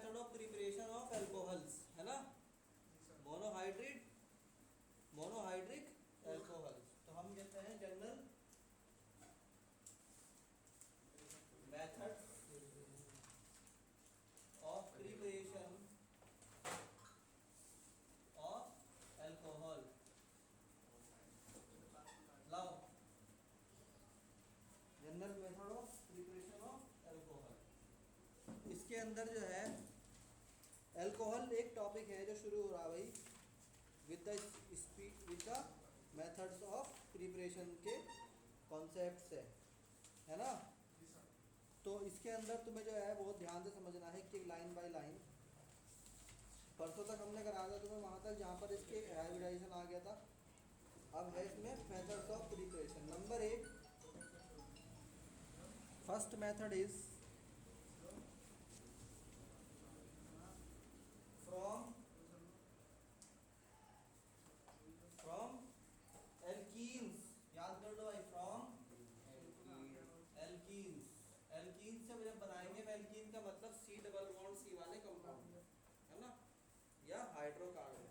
Method of preparation of alcohols, है ना, monohydric alcohols. तो हम कहते हैं general method of preparation of alcohol. लाओ, general method of preparation of alcohol. इसके अंदर जो है एल्कोहल एक टॉपिक है जो शुरू हो रहा भाई with the methods of preparation के कॉन्सेप्ट से, है ना। तो इसके अंदर तुम्हें जो है बहुत ध्यान से समझना है कि लाइन बाय लाइन, परसों तक हमने कराया था तुम्हें वहाँ तक जहाँ पर इसके हाइब्रिडाइजेशन आ गया था। अब है इसमें methods of preparation. Number 1, first method is from alkenes. याद कर लो भाई, फ्रॉम एल्कीन्स। एल्कीन से जब बनाएंगे, एल्कीन का मतलब C डबल बॉन्ड C वाले कंपाउंड, है ना, या hydrocarbon.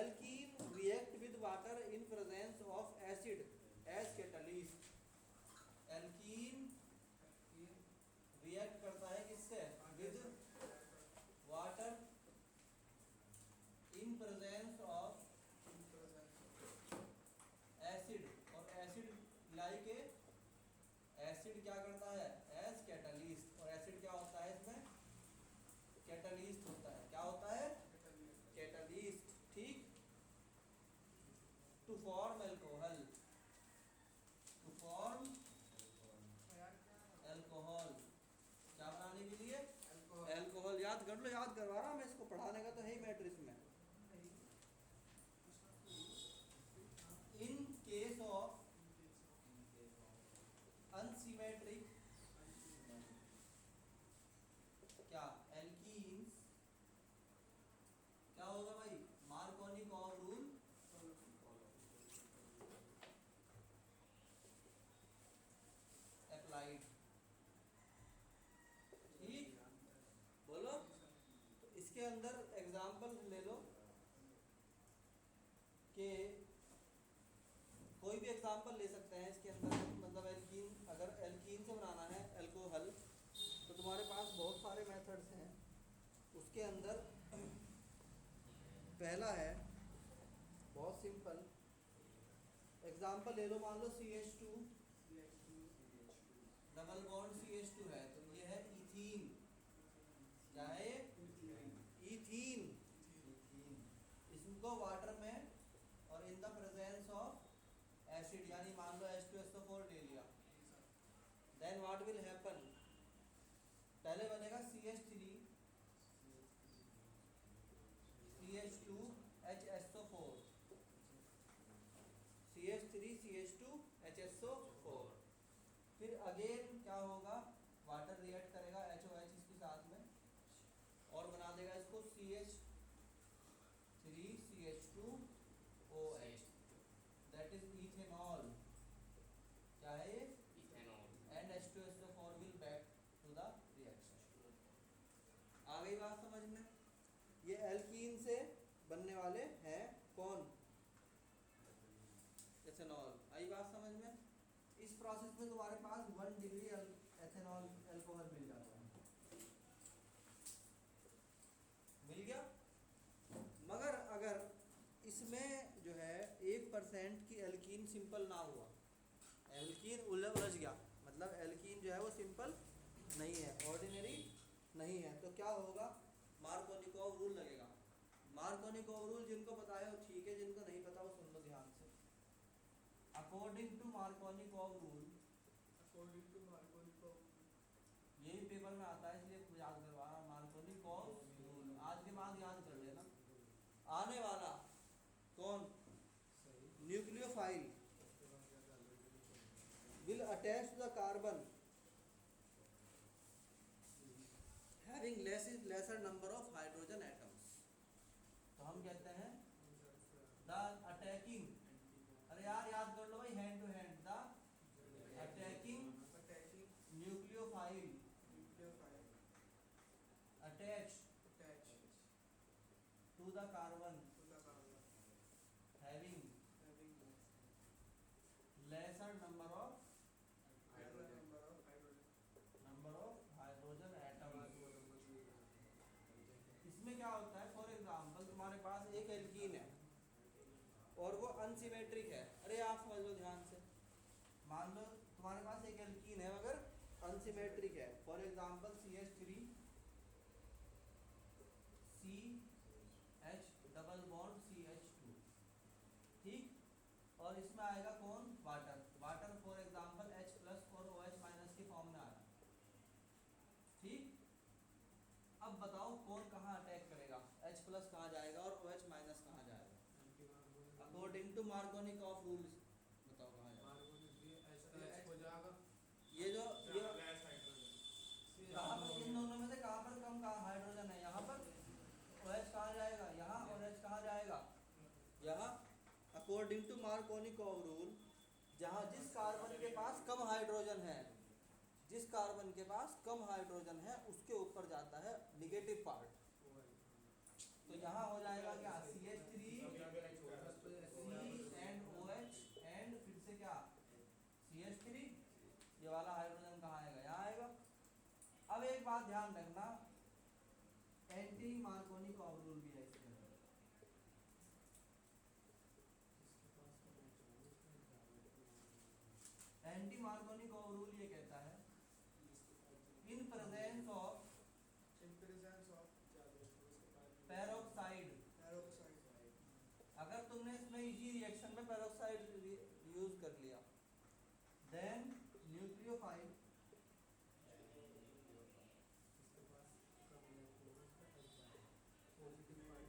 Alkene react with water in presence of acid as catalyst. Alkene react करता है किससे? With water in presence of acid, और एसिड लाइक एसिड क्या करता है? As catalyst. और एसिड क्या होता है इसमें? कैटलिस्ट होता है। क्या होता है? कैटलिस्ट, ठीक। To form alcohol, to form alcohol, क्या बनाने के लिए? एल्कोहल। याद कर लो, याद करवा रहा मैं इसको, पढ़ाने का तो है ही मैटर इसमें। इन केस ऑफ अनसिमेट्रिक क्या एल्कीन्स, क्या होगा भाई? मार्कोनिकॉव रूल अप्लाइड, ठीक। बोलो। तो इसके अंदर एग्जांपल ले लो कि कोई भी एग्जांपल ले सकते हैं इसके अंदर। मतलब एल्कीन, अगर एल्कीन से बनाना है एल्कोहल तो तुम्हारे पास बहुत सारे मेथड्स हैं। उसके अंदर पहला है बहुत सिंपल एग्जांपल ले लो। मान लो CH2 डबल बॉन्ड CH2 है, तो ये है इथीन। क्या है ये? इथीन। इसको वाटर में और in the presence of acid, यानी मान लो H2SO4 ले लिया, देन व्हाट विल हैपन? पहले बनेगा CH3 CH2 HSO4, CH3 CH2 HSO4। फिर अगेन क्या होगा? वाटर रिएक्ट करेगा HOH इसके साथ में और बना देगा इसको CH3 CH2OH, that is ethanol. क्या है ये? Ethanol. And H2SO4 will back to the reaction. आ गई बात समझ में? ये एल्कीन से बनने वाले हैं कौन? एथेनॉल। आई बात समझ में? इस प्रोसेस में तुम्हारे पास 1 डिग्री एथेनॉल एल्कोहल मिल जाता है। मिल गया। मगर अगर इसमें जो है 1% की एल्कीन सिंपल ना हुआ, एल्कीन उलझ गया, मतलब एल्कीन जो है वो सिंपल नहीं है, ऑर्डिनरी नहीं है, तो क्या होगा? मार्कोनिकॉव रूल लगेगा। मार्कोनिकॉव रूल जिनको पता है वो ठीक है, जिनको नहीं पता वो सुन लो ध्यान से। अकॉर्डिंग टू मार्कोनिकॉव रूल, ये भी पेपर में आता है इसलिए याद करवा रहा। मार्कोनिकॉव रूल आज के बाद याद कर लेना। आने वाला कौन? Nucleophile will attach to the carbon having lesser number of hydrogen atoms। तो हम कहते हैं the attacking, अरे यार याद कर लो भाई, hand to hand, the attacking nucleophile the carbon having lesser number of hydrogen atom. इसमें क्या होता है, फॉर एग्जांपल तुम्हारे पास एक एल्कीन है और वो अनसिमेट्रिक है। अरे आप समझ लो ध्यान से, मान लो तुम्हारे पास एक एल्कीन है मगर अनसिमेट्रिक है। For example CH3 CH double bond CH2, ठीक। और इसमें आएगा कौन, water. Water for example H plus और OH माइनस के फॉर्म में आ रहा है, ठीक। अब बताओ कौन कहाँ अटैक करेगा, H प्लस कहाँ जाएगा और OH माइनस कहाँ जाएगा? अकॉर्डिंग टू मार्कोनिकॉफ रूल बताओ कहाँ जाएगा। ये जो यहाँ पर इन दोनों में से कहाँ पर कम कहाँ हाइड्रोजन है, यहाँ पर OH कहाँ जाएगा, यहाँ, और H कहाँ जाएगा, यहाँ। अकॉर्डिंग टू मार्कोनिकॉफ रूल, जहाँ जिस कार्बन के पास कम हाइड्रोजन है, जिस कार्बन के पास कम हाइड्रोजन है उसके ऊपर जाता है निगेटिव पार्ट। तो यहाँ हो जाएगा क्या, CH3 C and OH and फिर से क्या CH3, ये वाला हाइड्रोजन कहाँ आएगा, यहाँ आएगा। अब एक बात ध्यान रखना, एंटी मार्कोनिकॉफ रूल भी है इसके अंदर। एंटी मार्कोनिकॉफ रूल ये कहता है, इन प्रेजेंस ऑफ पेरोक्साइड, अगर तुमने इसमें इसी रिएक्शन में पेरोक्साइड यूज कर लिया, then nucleophile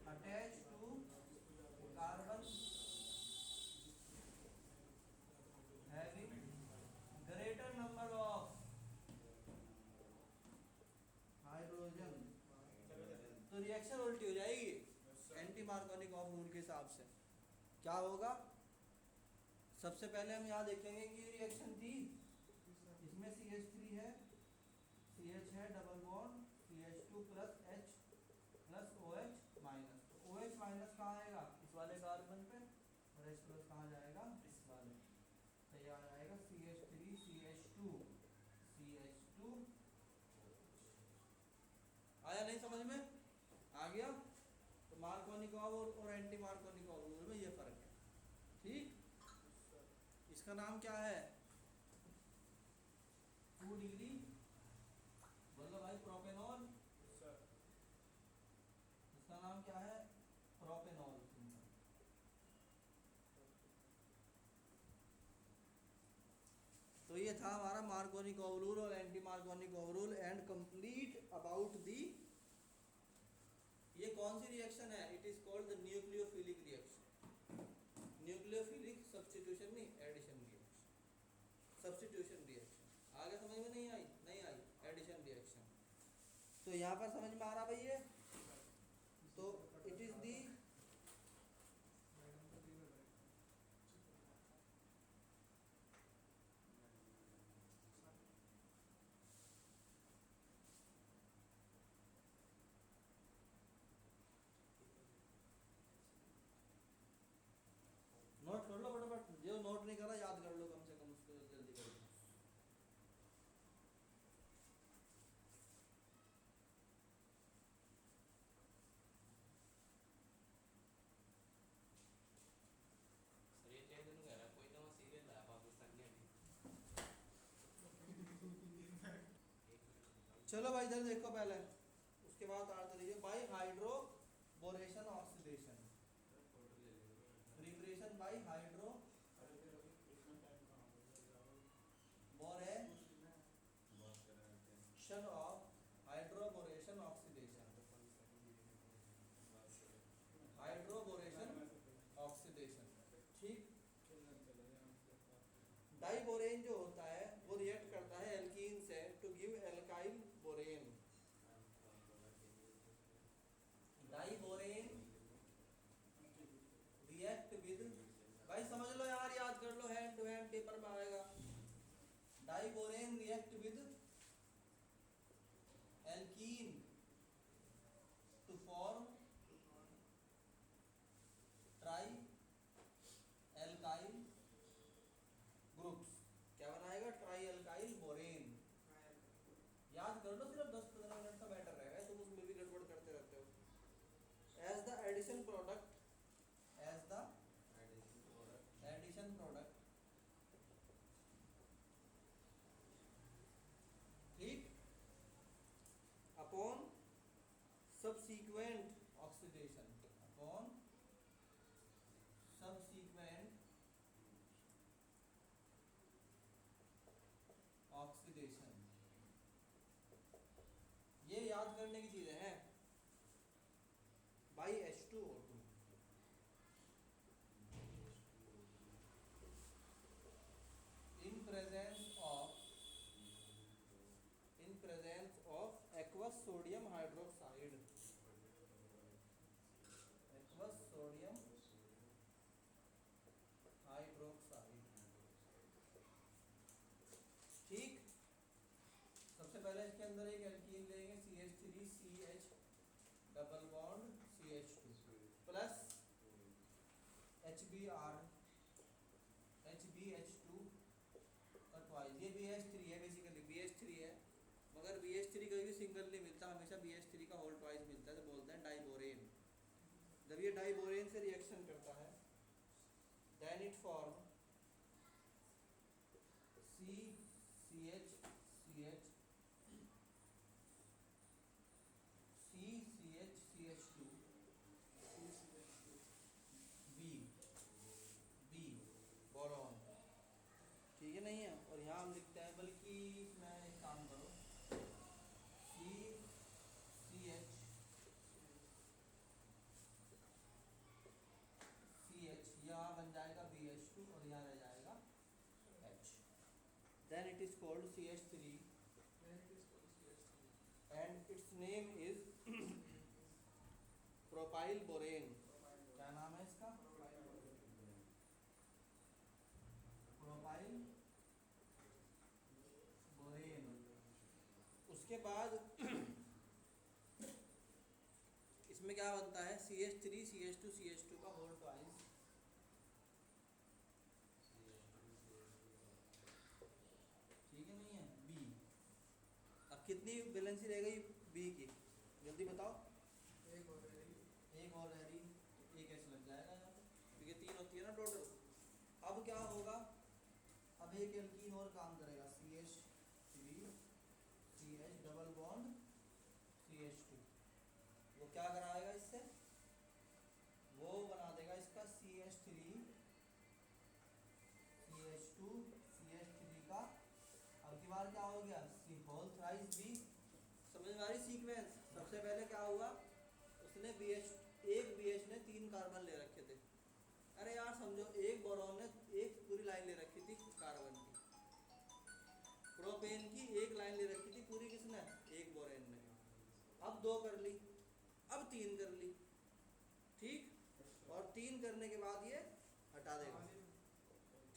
attach to carbon having greater number of hydrogen, तो रिएक्शन उल्टी हो जाएगी। एंटी मार्कोनिकॉफ रूल के हिसाब से क्या होगा, सबसे पहले हम यहाँ देखेंगे कि रिएक्शन थी, इसमें CH3 है, CH है double bond CH2 plus H plus OH minus. तो OH माइनस कहाँ आएगा, इस वाले कार्बन पे, और H प्लस कहाँ जाएगा, इस वाले। तो यहाँ आएगा CH3 CH2 CH2। आया नहीं समझ में, आ गया। तो मार्कोनिकॉफ और एंटी मार्कोनिकॉफ रूल में ये फर्क है, ठीक। इसका नाम क्या है, 2 डिग्री, बोलो भाई, प्रोपेनॉल। इसका नाम क्या है, प्रोपेनॉल। तो ये था हमारा मार्कोनिकॉफ रूल और anti Markovnikov rule and complete about the, ये कौन सी रिएक्शन है, it is called the nucleophilic reaction. Nucleophilic substitution नहीं, एडिशन रिएक्शन, सब्स्टिट्यूशन रिएक्शन। आगे समझ में नहीं आई, नहीं आई, एडिशन रिएक्शन। तो यहाँ पर समझ में आ रहा भाई ये, तो इट इज दी नोट कर लो फटाफट, जो नोट नहीं करा याद कर लो, कम से कम उसको जल्दी कर लो। चलो भाई इधर देखो पहले, उसके बाद आते रहिए। By hydroboration oxidation, preparation by hydroboration of hydroboration oxidation, hydroboration oxidation, ठीक। डाइबोरेन जो होता है वो रिएक्ट करता है एल्कीन से to give alkyl borane. Diborane react with, भाई समझ लो यार, याद कर लो, हैंड टू हैंड पेपर में आएगा। Diborane react with alkene to form addition product, as the addition product, ठीक, upon subsequent oxidation, upon subsequent oxidation। ये याद करने की चीजें हैं by H2O2, in presence of aqueous sodium hydroxide, aqueous sodium hydroxide, ठीक। सबसे पहले इसके अंदर एक एल्कीन लेंगे CH3CH double bond CH2 plus HBr HBH2 और ट्वाइस, ये BH3 है, बेसिकली BH3 है, मगर BH3 कभी भी सिंगल नहीं मिलता, हमेशा BH3 का होल ट्वाइस मिलता है, तो बोलते हैं डाइबोरेन। जब ये डाइबोरेन से रिएक्शन करता है then it form CCHCH CCHCH2 B boron, ठीक है नहीं है। और यहाँ हम लिखते हैं, बल्कि इसमें एक काम करो, CH यहाँ बन जाएगा BH2 और यहाँ रह जाएगा H, then it is called CH3 and its name is propyl borane. क्या नाम है इसका? Propyl borane. उसके बाद इसमें क्या बनता है, CH3 CH2 CH2 का होल ट्वाइस, ठीक है नहीं है, B। अब कितनी वैलेंसी रह गई B की, जल्दी बताओ। एक और रह रही, एक ऐसे लग जाएगा यहाँ पे, क्योंकि 3 होती है ना टोटल। अब क्या होगा, अब एक एल्कीन और काम करेगा, CH3 CH double bond CH2, वो क्या कराएगा इससे, वो बना देगा इसका CH3 CH2 CH3 का। अब की बार क्या हो गया, होल थ्राइस B। समझ में आ रही सीक्वेंस? सबसे पहले क्या हुआ, उसने एक BH ने 3 कार्बन ले रखे थे। अरे यार समझो, एक बोरॉन ने एक पूरी लाइन ले रखी थी कार्बन की, प्रोपेन की एक लाइन ले रखी थी पूरी, किसने, एक बोरेन ने। अब 2 कर ली, अब 3 कर ली, ठीक। और 3 करने के बाद ये हटा देगा,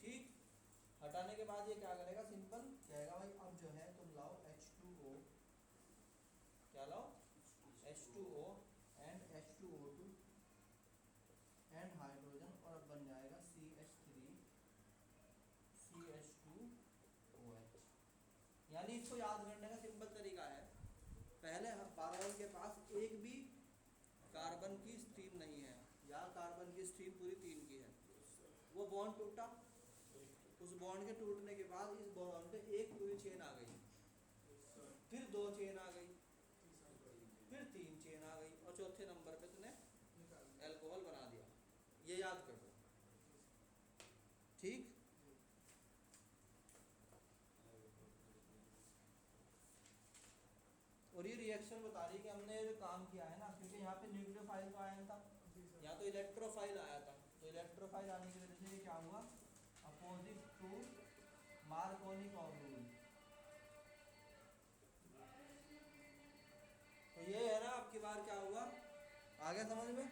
ठीक। हटाने के बाद ये क्या करेगा, सिंपल कहेगा भाई अब जो है तुम लाओ H2O, क्या लाओ, H2O and H2O2 and hydrogen, और अब बन जाएगा CH3 CH2OH। यानी इसको याद करने का सिंपल तरीका है, पहले बोरॉन के पास एक भी कार्बन की स्ट्रीम नहीं है, या कार्बन की स्ट्रीम पूरी 3 की है, वो बॉन्ड टूटा, उस बॉन्ड के टूटने के बाद इस बोरॉन पे एक पूरी चेन आ गई, फिर 2 चेन आ गई, फिर 3 चेन आ गई, और चौथे नंबर पे तूने अल्कोहल बना दिया। ये याद कर लो, ठीक। और ये रिएक्शन बता रही कि हमने जो काम किया है ना, क्योंकि यहाँ पे न्यूक्लियोफाइल तो आया था, यहाँ तो इलेक्ट्रोफाइल आया था, तो इलेक्ट्रोफाइल आने की वजह से ये क्या हुआ, अपोजिट टू मार्कोनिकॉव रूल। तो ये है ना, आपकी बार क्या हुआ, आ गया समझ में?